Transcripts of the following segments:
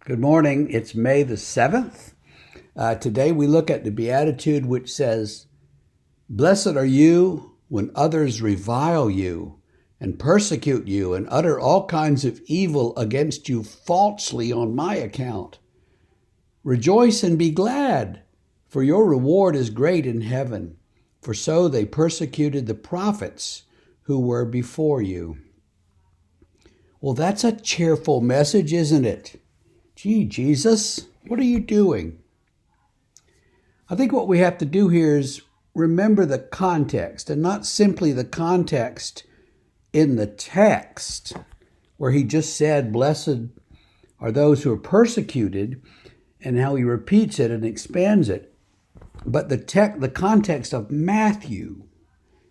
Good morning. It's May the 7th. Today we look at the Beatitude which says, "Blessed are you when others revile you and persecute you and utter all kinds of evil against you falsely on my account. Rejoice and be glad, for your reward is great in heaven. For so they persecuted the prophets who were before you." Well, that's a cheerful message, isn't it? Gee, Jesus, what are you doing? I think what we have to do here is remember the context, and not simply the context in the text where he just said, "Blessed are those who are persecuted," and how he repeats it and expands it, but the context of Matthew.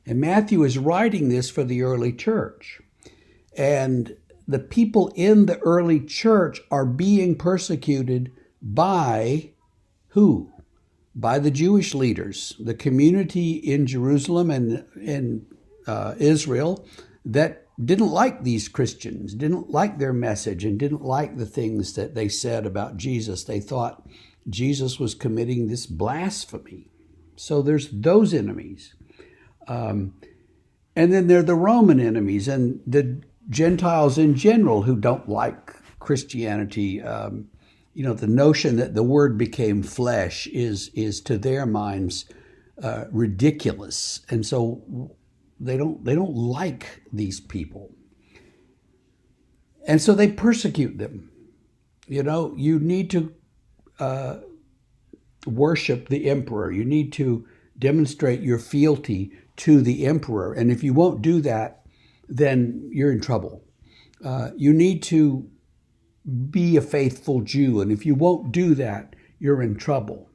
And Matthew is writing this for the early church. And the people in the early church are being persecuted by who? By the Jewish leaders, the community in Jerusalem and in Israel that didn't like these Christians, didn't like their message, and didn't like the things that they said about Jesus. They thought Jesus was committing this blasphemy. So there's those enemies. And then there are the Roman enemies and the Gentiles in general who don't like Christianity. The notion that the Word became flesh is to their minds ridiculous, and so they don't like these people, and so they persecute them. You need to worship the emperor. You need to demonstrate your fealty to the emperor, and if you won't do that, then you're in trouble. You need to be a faithful Jew, and if you won't do that, you're in trouble.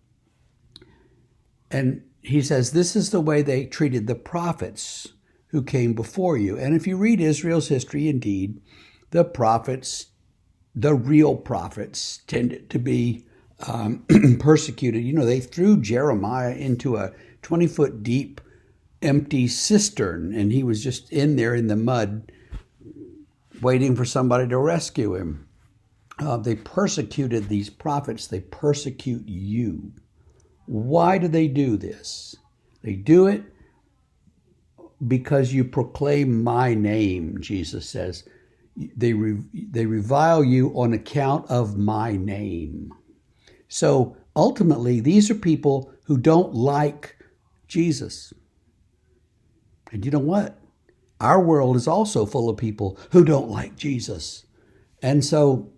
And he says this is the way they treated the prophets who came before you. And if you read Israel's history, indeed, the prophets, the real prophets, tended to be persecuted. They threw Jeremiah into a 20-foot deep empty cistern, and he was just in there in the mud waiting for somebody to rescue him. They persecuted these prophets. They persecute you. Why do they do this? They do it because you proclaim my name, Jesus says. They revile you on account of my name. So ultimately, these are people who don't like Jesus. And you know what? Our world is also full of people who don't like Jesus. And so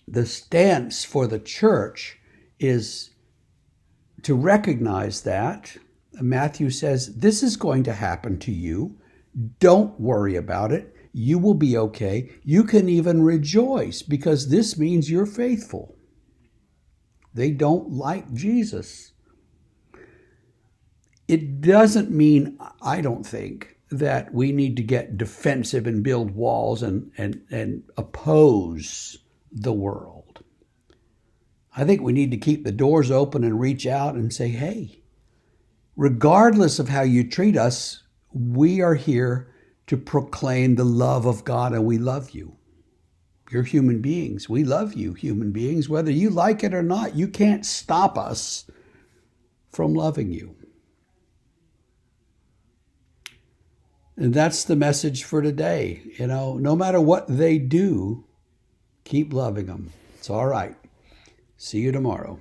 the stance for the church is to recognize that. Matthew says, this is going to happen to you. Don't worry about it. You will be okay. You can even rejoice because this means you're faithful. They don't like Jesus. It doesn't mean, I don't think, that we need to get defensive and build walls and oppose the world. I think we need to keep the doors open and reach out and say, hey, regardless of how you treat us, we are here to proclaim the love of God, and we love you. You're human beings. We love you, human beings. Whether you like it or not, you can't stop us from loving you. And that's the message for today. No matter what they do, keep loving them. It's all right. See you tomorrow.